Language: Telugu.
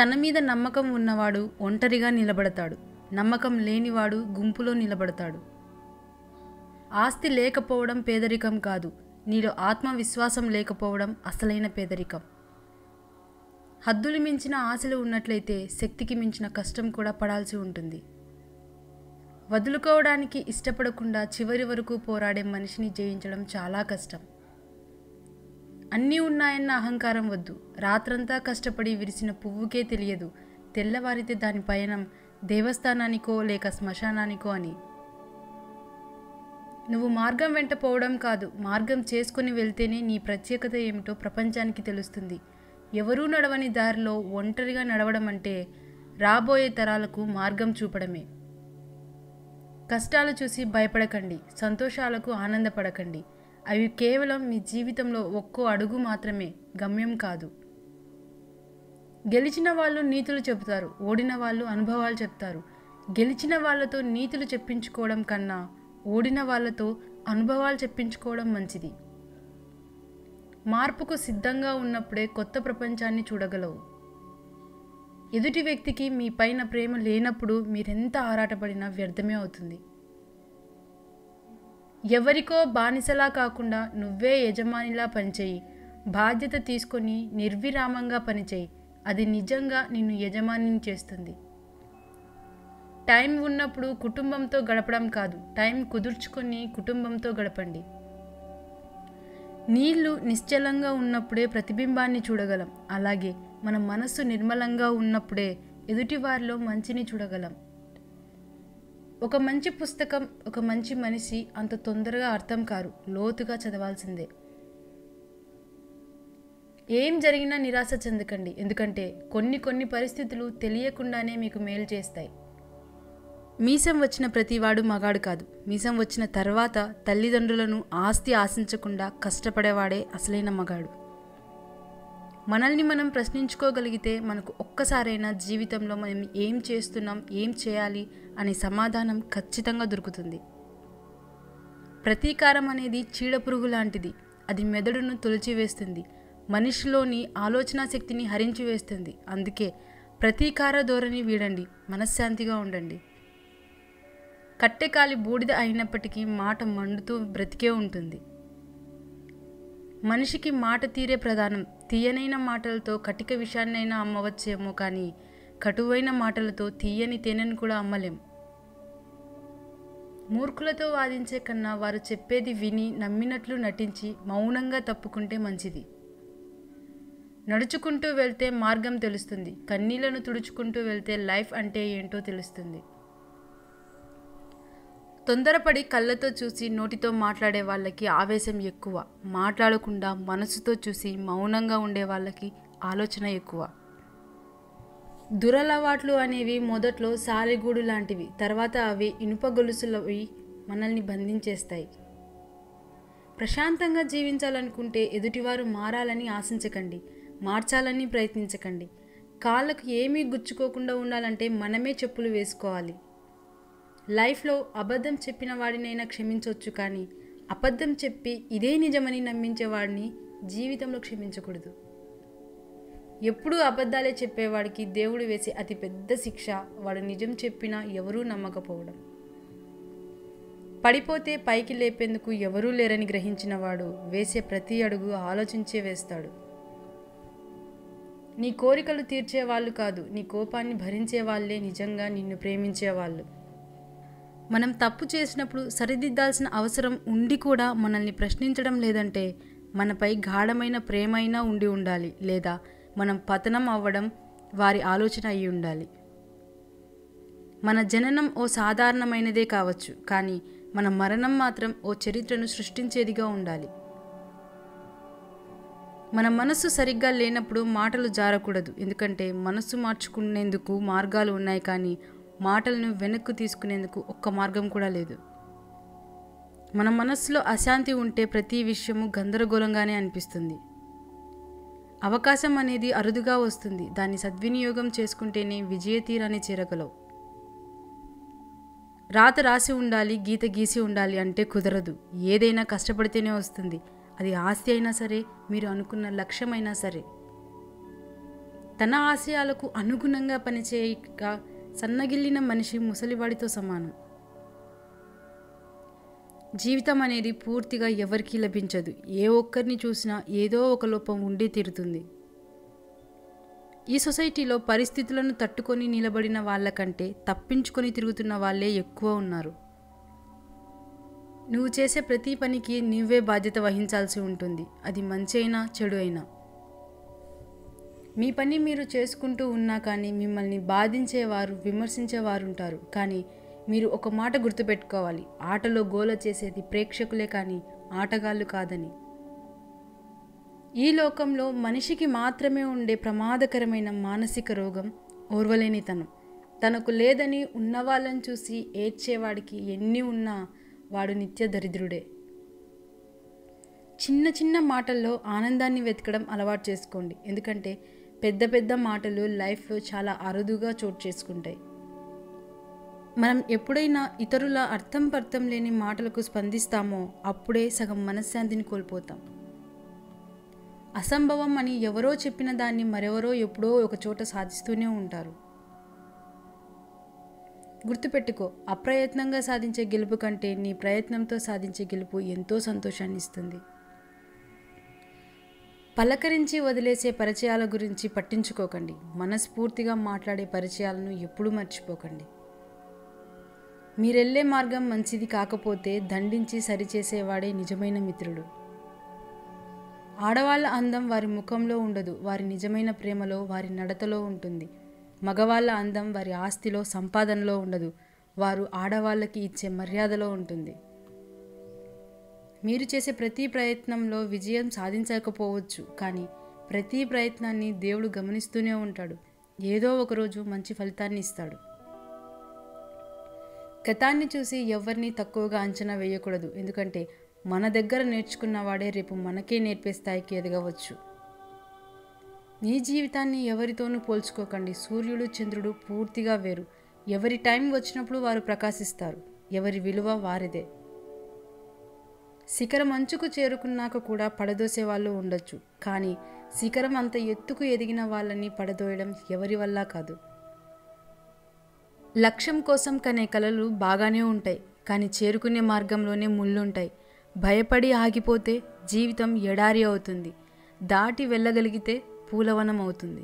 తన మీద నమ్మకం ఉన్నవాడు ఒంటరిగా నిలబడతాడు. నమ్మకం లేనివాడు గుంపులో నిలబడతాడు. ఆస్తి లేకపోవడం పేదరికం కాదు, నీలో ఆత్మవిశ్వాసం లేకపోవడం అసలైన పేదరికం. హద్దులు మించిన ఆశలు ఉన్నట్లయితే శక్తికి మించిన కష్టం కూడా పడాల్సి ఉంటుంది. వదులుకోవడానికి ఇష్టపడకుండా చివరి వరకు పోరాడే మనిషిని జయించడం చాలా కష్టం. అన్నీ ఉన్నాయన్న అహంకారం వద్దు. రాత్రంతా కష్టపడి విరిసిన పువ్వుకే తెలియదు తెల్లవారితే దాని పయనం దేవస్థానానికో లేక శ్మశానానికో అని. నువ్వు మార్గం వెంట పోవడం కాదు, మార్గం చేసుకుని వెళ్తేనే నీ ప్రత్యేకత ఏమిటో ప్రపంచానికి తెలుస్తుంది. ఎవరూ నడవని దారిలో ఒంటరిగా నడవడం అంటే రాబోయే తరాలకు మార్గం చూపడమే. కష్టాలు చూసి భయపడకండి, సంతోషాలకు ఆనందపడకండి. అవి కేవలం మీ జీవితంలో ఒక్కో అడుగు మాత్రమే, గమ్యం కాదు. గెలిచిన వాళ్ళు నీతులు చెబుతారు, ఓడిన వాళ్ళు అనుభవాలు చెప్తారు. గెలిచిన వాళ్ళతో నీతులు చెప్పించుకోవడం కన్నా ఓడిన వాళ్ళతో అనుభవాలు చెప్పించుకోవడం మంచిది. మార్పుకు సిద్ధంగా ఉన్నప్పుడే కొత్త ప్రపంచాన్ని చూడగలవు. ఎదుటి వ్యక్తికి మీ పైన ప్రేమ లేనప్పుడు మీరెంత ఆరాటపడినా వ్యర్థమే అవుతుంది. ఎవరికో బానిసలా కాకుండా నువ్వే యజమానిలా పనిచేయి. బాధ్యత తీసుకొని నిర్విరామంగా పనిచేయి. అది నిజంగా నిన్ను యజమానిని చేస్తుంది. టైం ఉన్నప్పుడు కుటుంబంతో గడపడం కాదు, టైం కుదుర్చుకొని కుటుంబంతో గడపండి. నీళ్లు నిశ్చలంగా ఉన్నప్పుడే ప్రతిబింబాన్ని చూడగలం. అలాగే మన మనస్సు నిర్మలంగా ఉన్నప్పుడే ఎదుటివారిలో మంచిని చూడగలం. ఒక మంచి పుస్తకం, ఒక మంచి మనిషి అంత తొందరగా అర్థం కారు, లోతుగా చదవాల్సిందే. ఏం జరిగినా నిరాశ చెందకండి, ఎందుకంటే కొన్ని పరిస్థితులు తెలియకుండానే మీకు మేలు చేస్తాయి. మీసం వచ్చిన ప్రతివాడు మగాడు కాదు. మీసం వచ్చిన తర్వాత తల్లిదండ్రులను ఆస్తి ఆశించకుండా కష్టపడేవాడే అసలైన మగాడు. మనల్ని మనం ప్రశ్నించుకోగలిగితే మనకు ఒక్కసారైనా జీవితంలో మనం ఏం చేస్తున్నాం, ఏం చేయాలి అనే సమాధానం ఖచ్చితంగా దొరుకుతుంది. ప్రతీకారం అనేది చీడపురుగు లాంటిది. అది మెదడును తొలిచివేస్తుంది, మనిషిలోని ఆలోచన శక్తిని హరించి వేస్తుంది. అందుకే ప్రతీకార ధోరణి వీడండి, మనశ్శాంతిగా ఉండండి. కట్టెకాలి బూడిద అయినప్పటికీ మాట మండుతూ బ్రతికే ఉంటుంది. మనిషికి మాట తీరే ప్రధానం. తీయనైన మాటలతో కటిక విషయాన్నైనా అమ్మవచ్చేమో, కానీ కటువైన మాటలతో తీయని తేనెను కూడా అమ్మలేం. మూర్ఖులతో వాదించే కన్నా వారు చెప్పేది విని నమ్మినట్లు నటించి మౌనంగా తప్పుకుంటే మంచిది. నడుచుకుంటూ వెళ్తే మార్గం తెలుస్తుంది. కన్నీళ్లను తుడుచుకుంటూ వెళ్తే లైఫ్ అంటే ఏంటో తెలుస్తుంది. తొందరపడి కళ్ళతో చూసి నోటితో మాట్లాడే వాళ్ళకి ఆవేశం ఎక్కువ. మాట్లాడకుండా మనసుతో చూసి మౌనంగా ఉండే వాళ్ళకి ఆలోచన ఎక్కువ. దురలవాట్లు అనేవి మొదట్లో సాలెగూడు లాంటివి, తర్వాత అవి ఇనుప గొలుసులవి మనల్ని బంధించేస్తాయి. ప్రశాంతంగా జీవించాలనుకుంటే ఎదుటివారు మారాలని ఆశించకండి, మార్చాలని ప్రయత్నించకండి. కాళ్ళకు ఏమీ గుచ్చుకోకుండా ఉండాలంటే మనమే చెప్పులు వేసుకోవాలి. లైఫ్లో అబద్ధం చెప్పిన వాడినైనా క్షమించవచ్చు, కానీ అబద్ధం చెప్పి ఇదే నిజమని నమ్మించేవాడిని జీవితంలో క్షమించకూడదు. ఎప్పుడూ అబద్ధాలే చెప్పేవాడికి దేవుడు వేసే అతి పెద్ద శిక్ష వాడు నిజం చెప్పినా ఎవరూ నమ్మకపోవడం. పడిపోతే పైకి లేపేందుకు ఎవరూ లేరని గ్రహించిన వాడు వేసే ప్రతి అడుగు ఆలోచించే వేస్తాడు. నీ కోరికలు తీర్చేవాళ్ళు కాదు, నీ కోపాన్ని భరించే వాళ్ళే నిజంగా నిన్ను ప్రేమించేవాళ్ళు. మనం తప్పు చేసినప్పుడు సరిదిద్దాల్సిన అవసరం ఉండి కూడా మనల్ని ప్రశ్నించడం లేదంటే మనపై గాఢమైన ప్రేమైనా ఉండి ఉండాలి, లేదా మనం పతనం అవ్వడం వారి ఆలోచన అయి ఉండాలి. మన జననం ఓ సాధారణమైనదే కావచ్చు, కానీ మన మరణం మాత్రం ఓ చరిత్రను సృష్టించేదిగా ఉండాలి. మన మనస్సు సరిగ్గా లేనప్పుడు మాటలు జారకూడదు, ఎందుకంటే మనస్సు మార్చుకునేందుకు మార్గాలు ఉన్నాయి, కానీ మాటలను వెనక్కు తీసుకునేందుకు ఒక్క మార్గం కూడా లేదు. మన మనస్సులో అశాంతి ఉంటే ప్రతి విషయము గందరగోళంగానే అనిపిస్తుంది. అవకాశం అనేది అరుదుగా వస్తుంది, దాన్ని సద్వినియోగం చేసుకుంటేనే విజయ తీరాన్ని చేరగలవు. రాత రాసి ఉండాలి, గీత గీసి ఉండాలి అంటే కుదరదు. ఏదైనా కష్టపడితేనే వస్తుంది. అది ఆస్తి అయినా సరే, మీరు అనుకున్న లక్ష్యమైనా సరే. తన ఆశయాలకు అనుగుణంగా పనిచేయక సన్నగిల్లిన మనిషి ముసలివాడితో సమానం. జీవితం అనేది పూర్తిగా ఎవరికీ లభించదు. ఏ ఒక్కరిని చూసినా ఏదో ఒక లోపం ఉండి తీరుతుంది. ఈ సొసైటీలో పరిస్థితులను తట్టుకొని నిలబడిన వాళ్ళకంటే తప్పించుకొని తిరుగుతున్న వాళ్ళే ఎక్కువ ఉన్నారు. నువ్వు చేసే ప్రతి పనికి నువ్వే బాధ్యత వహించాల్సి ఉంటుంది, అది మంచి అయినా చెడు అయినా. మీ పని మీరు చేసుకుంటూ ఉన్నా కానీ మిమ్మల్ని బాధించేవారు, విమర్శించేవారు ఉంటారు. కానీ మీరు ఒక మాట గుర్తుపెట్టుకోవాలి, ఆటలో గోల చేసేది ప్రేక్షకులే కానీ ఆటగాళ్ళు కాదని. ఈ లోకంలో మనిషికి మాత్రమే ఉండే ప్రమాదకరమైన మానసిక రోగం ఓర్వలేనితనం. తనకు లేదని ఉన్నవాళ్ళని చూసి ఏడ్చేవాడికి ఎన్ని ఉన్నా వాడు నిత్య దరిద్రుడే. చిన్న చిన్న మాటల్లో ఆనందాన్ని వెతకడం అలవాటు చేసుకోండి. ఎందుకంటే పెద్ద పెద్ద మాటలు లైఫ్లో చాలా అరుదుగా చోటు చేసుకుంటాయి. మనం ఎప్పుడైనా ఇతరుల అర్థం పర్థం లేని మాటలకు స్పందిస్తామో అప్పుడే సగం మనశ్శాంతిని కోల్పోతాం. అసంభవం అని ఎవరో చెప్పిన దాన్ని మరెవరో ఎప్పుడో ఒక చోట సాధిస్తూనే ఉంటారు. గుర్తుపెట్టుకో, అప్రయత్నంగా సాధించే గెలుపు కంటే నీ ప్రయత్నంతో సాధించే గెలుపు ఎంతో సంతోషాన్ని ఇస్తుంది. పలకరించి వదిలేసే పరిచయాల గురించి పట్టించుకోకండి. మనస్ఫూర్తిగా మాట్లాడే పరిచయాలను ఎప్పుడూ మర్చిపోకండి. మీరెళ్ళే మార్గం మంచిది కాకపోతే దండించి సరిచేసేవాడే నిజమైన మిత్రుడు. ఆడవాళ్ళ అందం వారి ముఖంలో ఉండదు, వారి నిజమైన ప్రేమలో, వారి నడతలో ఉంటుంది. మగవాళ్ళ అందం వారి ఆస్తిలో, సంపాదనలో ఉండదు, వారు ఆడవాళ్ళకి ఇచ్చే మర్యాదలో ఉంటుంది. మీరు చేసే ప్రతి ప్రయత్నంలో విజయం సాధించకపోవచ్చు, కానీ ప్రతి ప్రయత్నాన్ని దేవుడు గమనిస్తూనే ఉంటాడు. ఏదో ఒకరోజు మంచి ఫలితాన్ని ఇస్తాడు. గతాన్ని చూసి ఎవరిని తక్కువగా అంచనా వేయకూడదు. ఎందుకంటే మన దగ్గర నేర్చుకున్నవాడే రేపు మనకే నేర్పే స్థాయికి ఎదగవచ్చు. నీ జీవితాన్ని ఎవరితోనూ పోల్చుకోకండి. సూర్యుడు, చంద్రుడు పూర్తిగా వేరు. ఎవరి టైం వచ్చినప్పుడు వారు ప్రకాశిస్తారు. ఎవరి విలువ వారిదే. శిఖరం అంచుకు చేరుకున్నాక కూడా పడదోసే వాళ్ళు ఉండొచ్చు, కానీ శిఖరం అంత ఎత్తుకు ఎదిగిన వాళ్ళని పడదోయడం ఎవరి వల్ల కాదు. లక్ష్యం కోసం కనే కలలు బాగానే ఉంటాయి, కానీ చేరుకునే మార్గంలోనే ముళ్ళుంటాయి. భయపడి ఆగిపోతే జీవితం ఎడారి అవుతుంది, దాటి వెళ్ళగలిగితే పూలవనం అవుతుంది.